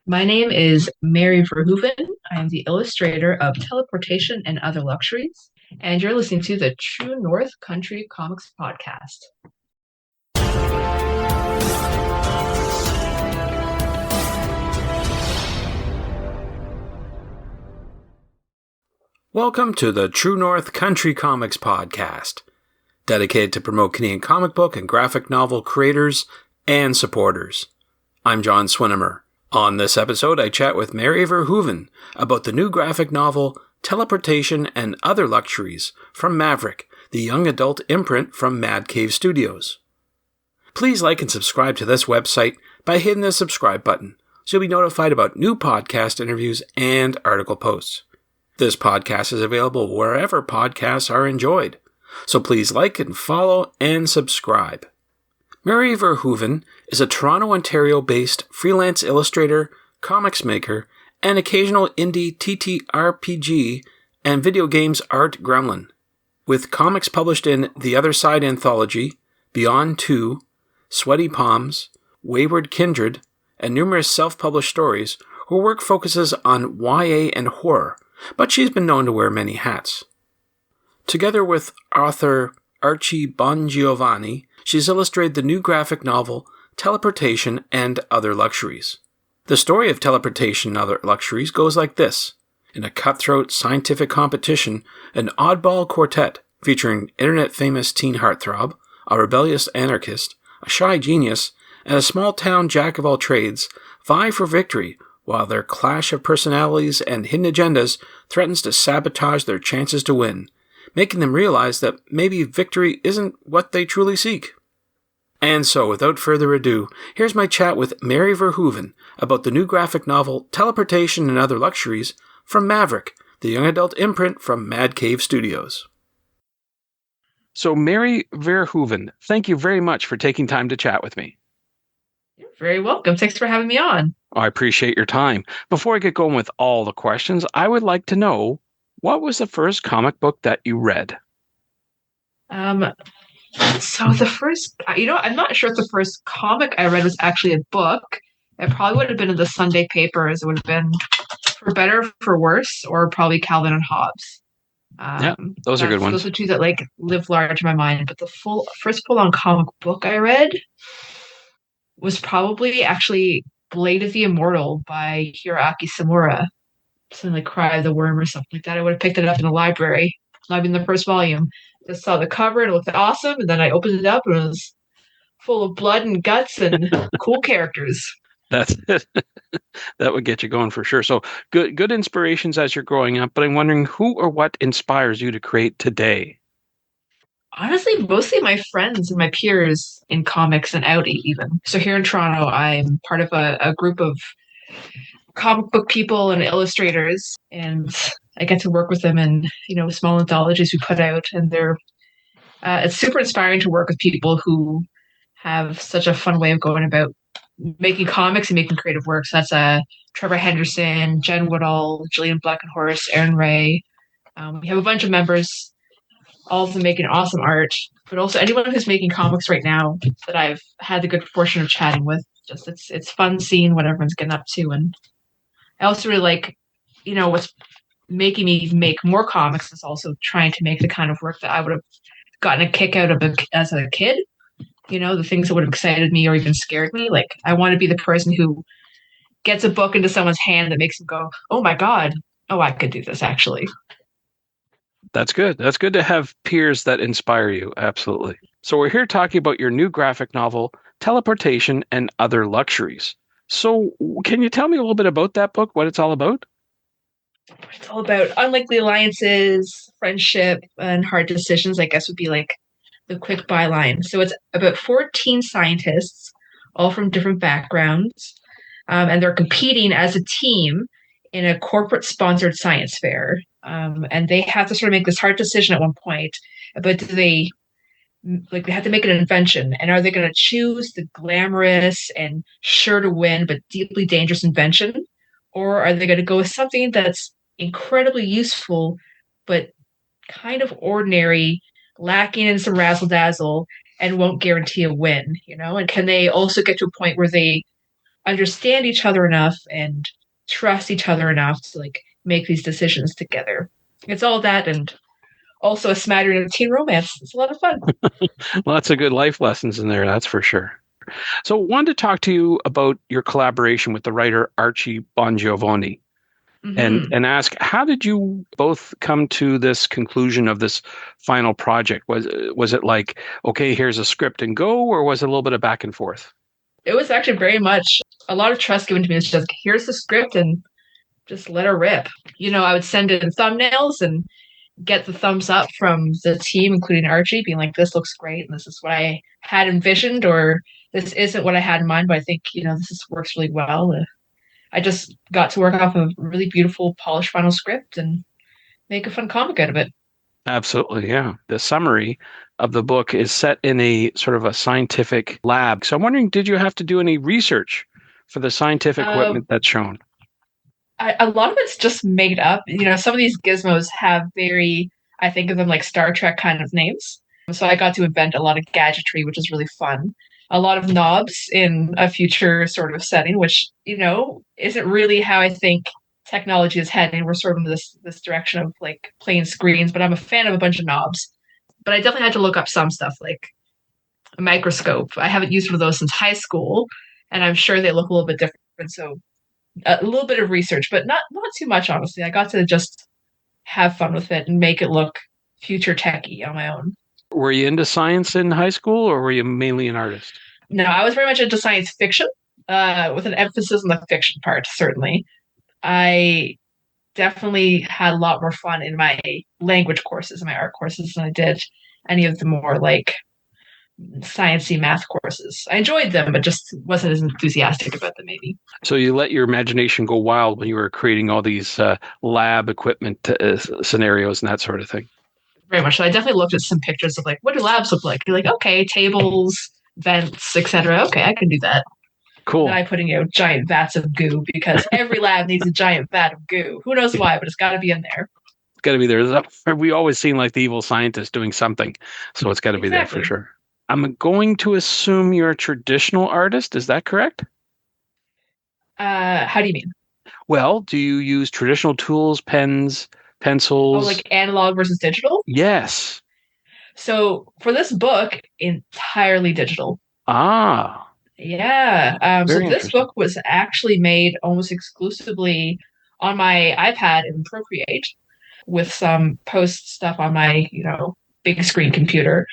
My name is Mary Verhoeven. I am the illustrator of Teleportation and Other Luxuries, and you're listening to the True North Country Comics Podcast. Welcome to the True North Country Comics Podcast, dedicated to promote Canadian comic book and graphic novel creators and supporters. I'm John Swinimer. On this episode, I chat with Mary Verhoeven about the new graphic novel Teleportation and Other Luxuries from Maverick, the young adult imprint from Mad Cave Studios. Please like and subscribe to this website by hitting the subscribe button so you'll be notified about new podcast interviews and article posts. This podcast is available wherever podcasts are enjoyed, so please like and follow and subscribe. Mary Verhoeven is a Toronto, Ontario-based freelance illustrator, comics maker, and occasional indie TTRPG and video games art gremlin. With comics published in The Other Side Anthology, Beyond 2, Sweaty Palms, Wayward Kindred, and numerous self-published stories, her work focuses on YA and horror, but she's been known to wear many hats. Together with author Archie Bongiovanni, she's illustrated the new graphic novel Teleportation and Other Luxuries. The story of Teleportation and Other Luxuries goes like this. In a cutthroat scientific competition, an oddball quartet featuring internet-famous teen heartthrob, a rebellious anarchist, a shy genius, and a small-town jack-of-all-trades vie for victory while their clash of personalities and hidden agendas threatens to sabotage their chances to win, making them realize that maybe victory isn't what they truly seek. And so, without further ado, here's my chat with Mary Verhoeven about the new graphic novel Teleportation and Other Luxuries from Maverick, the young adult imprint from Mad Cave Studios. So, Mary Verhoeven, thank you very much for taking time to chat with me. You're very welcome. Thanks for having me on. I appreciate your time. Before I get going with all the questions, I would like to know, what was the first comic book that you read? So the first, I'm not sure if the first comic I read was actually a book. It probably would have been in the Sunday papers. It would have been For Better, For Worse, or probably Calvin and Hobbes. Yeah, those are good ones. Those are two that live large in my mind. But the first full-on comic book I read was probably actually Blade of the Immortal by Hiroaki Samura. Something like Cry of the Worm or something like that. I would have picked it up in the library, not even the first volume. Just saw the cover and it looked awesome, and then I opened it up and it was full of blood and guts and cool characters. That's it. That would get you going for sure. So good inspirations as you're growing up, but I'm wondering who or what inspires you to create today? Honestly, mostly my friends and my peers in comics and out even. So here in Toronto, I'm part of a group of comic book people and illustrators, and I get to work with them in small anthologies we put out, and they're it's super inspiring to work with people who have such a fun way of going about making comics and making creative work. So that's Trevor Henderson, Jen Woodall, Jillian Blackenhorst, Aaron Ray. We have a bunch of members, all of them making awesome art, but also anyone who's making comics right now that I've had the good fortune of chatting with. Just it's fun seeing what everyone's getting up to, and I also really like, what's making me make more comics is also trying to make the kind of work that I would have gotten a kick out of as a kid. The things that would have excited me or even scared me. Like, I want to be the person who gets a book into someone's hand that makes them go, oh my God, oh, I could do this actually. That's good. That's good to have peers that inspire you. Absolutely. So we're here talking about your new graphic novel, Teleportation and Other Luxuries. So can you tell me a little bit about that book, what it's all about? It's all about unlikely alliances, friendship, and hard decisions, I guess would be like the quick byline. So it's about 14 scientists, all from different backgrounds, and they're competing as a team in a corporate-sponsored science fair. And they have to sort of make this hard decision at one point, but they have to make an invention, and are they going to choose the glamorous and sure to win but deeply dangerous invention, or are they going to go with something that's incredibly useful but kind of ordinary, lacking in some razzle dazzle, and won't guarantee a win? And can they also get to a point where they understand each other enough and trust each other enough to like make these decisions together. It's all that and also a smattering of teen romance. It's a lot of fun. Lots of good life lessons in there, that's for sure. So, wanted to talk to you about your collaboration with the writer Archie Bongiovanni, and ask, how did you both come to this conclusion of this final project? Was it like, okay, here's a script and go, or was it a little bit of back and forth? It was actually very much a lot of trust given to me. It's just here's the script and just let her rip. I would send in thumbnails and get the thumbs up from the team, including Archie, being like, this looks great and this is what I had envisioned, or this isn't what I had in mind, but I think, works really well. I just got to work off a really beautiful, polished final script and make a fun comic out of it. Absolutely, yeah. The summary of the book is set in a sort of a scientific lab. So I'm wondering, did you have to do any research for the scientific equipment that's shown? A lot of it's just made up. Some of these gizmos have I think of them like Star Trek kind of names. So I got to invent a lot of gadgetry, which is really fun. A lot of knobs in a future sort of setting, which, isn't really how I think technology is heading. We're sort of in this direction of like plain screens, but I'm a fan of a bunch of knobs. But I definitely had to look up some stuff like a microscope. I haven't used one of those since high school, and I'm sure they look a little bit different. So a little bit of research, but not too much, honestly. I got to just have fun with it and make it look future techy on my own. Were you into science in high school, or were you mainly an artist? No, I was very much into science fiction, with an emphasis on the fiction part, certainly. I definitely had a lot more fun in my language courses and my art courses than I did any of the more like sciencey math courses. I enjoyed them, but just wasn't as enthusiastic about them, maybe. So you let your imagination go wild when you were creating all these lab equipment scenarios and that sort of thing. Very much so. I definitely looked at some pictures of like, what do labs look like? You're like, okay, tables, vents, etc. Okay, I can do that. Cool. And I putting out giant vats of goo because every lab needs a giant vat of goo. Who knows why, but it's got to be in there. It's got to be there. We always seem like the evil scientist doing something, so it's got to be there for sure. I'm going to assume you're a traditional artist. Is that correct? How do you mean? Well, do you use traditional tools, pens, pencils? Oh, like analog versus digital? Yes. So for this book, entirely digital. Ah. Yeah. So this book was actually made almost exclusively on my iPad in Procreate with some post stuff on my, big screen computer.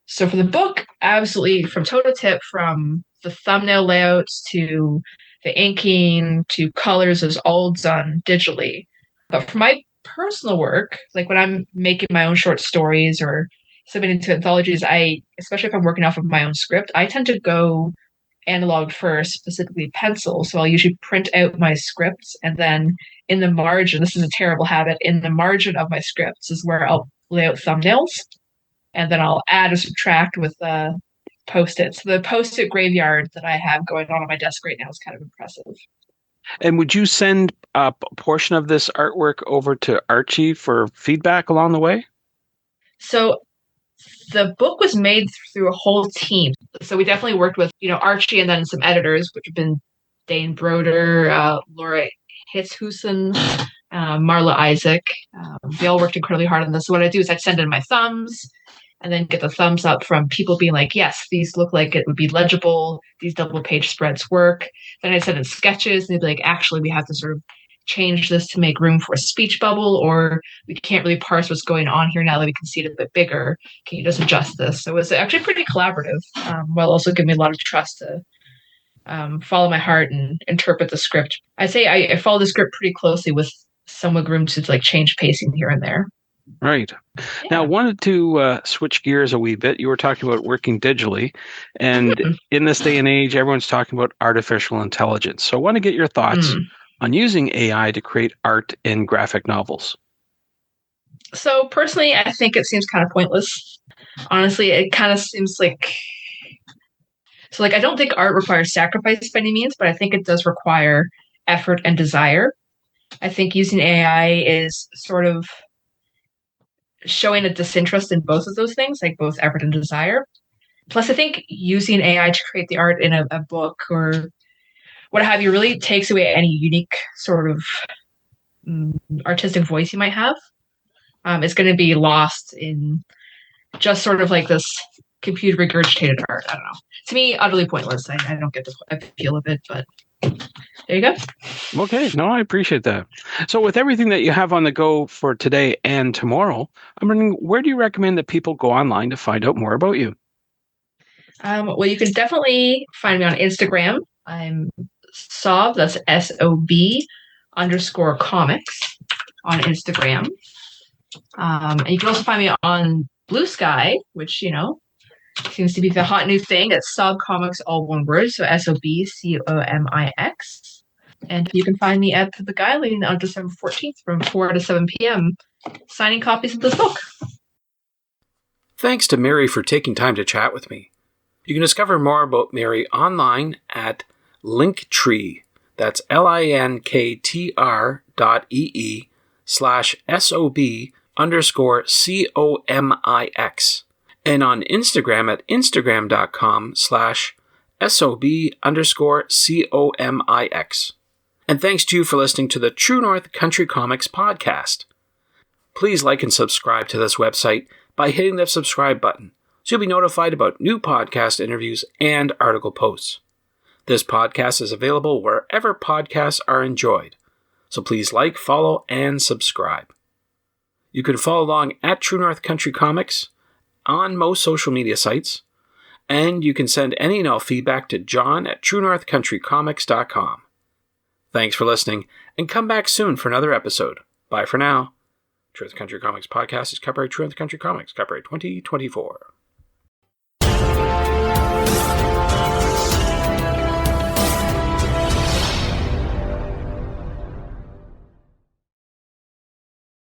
So for the book, absolutely from toe to tip, from the thumbnail layouts to the inking to colors, is all done digitally. But for my personal work, like when I'm making my own short stories or submitting to anthologies, especially if I'm working off of my own script, I tend to go analog first, specifically pencil. So I'll usually print out my scripts, and then in the margin, this is a terrible habit, in the margin of my scripts is where I'll lay out thumbnails, and then I'll add or subtract with Post-its. The Post-it graveyard that I have going on my desk right now is kind of impressive. And would you send a portion of this artwork over to Archie for feedback along the way? So the book was made through a whole team. So we definitely worked with, Archie and then some editors, which have been Dane Broder, Laura Hitzhusen, Marla Isaac. They all worked incredibly hard on this. So what I do is I send in my thumbs and then get the thumbs up from people being like, yes, these look like it would be legible. These double page spreads work. Then I send in sketches and they'd be like, actually, we have to sort of change this to make room for a speech bubble, or we can't really parse what's going on here now that we can see it a bit bigger. Can you just adjust this? So it was actually pretty collaborative, while also giving me a lot of trust to follow my heart and interpret the script. I'd say I follow the script pretty closely with some wiggle room to like change pacing here and there. Right. Yeah. Now, I wanted to switch gears a wee bit. You were talking about working digitally, and in this day and age, everyone's talking about artificial intelligence. So I want to get your thoughts on using AI to create art in graphic novels. So personally, I think it seems kind of pointless. Honestly, it kind of seems like... So I don't think art requires sacrifice by any means, but I think it does require effort and desire. I think using AI is sort of showing a disinterest in both of those things, like both effort and desire. Plus, I think using AI to create the art in a book or what have you really takes away any unique sort of artistic voice you might have. It's going to be lost in just sort of like this computer regurgitated art. I don't know. To me, utterly pointless. I don't get the appeal of it, but there you go. Okay, no, I appreciate that. So with everything that you have on the go for today and tomorrow, I'm wondering, where do you recommend that people go online to find out more about you? Well, you can definitely find me on Instagram. I'm Sob, that's SOB_comics on Instagram. And you can also find me on Blue Sky, which, seems to be the hot new thing. It's Sob Comics, all one word, so SOBCOMIX. And you can find me at the Guy Lane on December 14th from 4 to 7 p.m. signing copies of this book. Thanks to Mary for taking time to chat with me. You can discover more about Mary online at Linktree. That's linktr.ee/SOB_COMIX. And on Instagram at Instagram.com/SOB_COMIX. And thanks to you for listening to the True North Country Comics podcast. Please like and subscribe to this website by hitting the subscribe button, so you'll be notified about new podcast interviews and article posts. This podcast is available wherever podcasts are enjoyed, so please like, follow, and subscribe. You can follow along at True North Country Comics on most social media sites, and you can send any and all feedback to john@truenorthcountrycomics.com. Thanks for listening, and come back soon for another episode. Bye for now. True North Country Comics Podcast is copyright True North Country Comics, copyright 2024.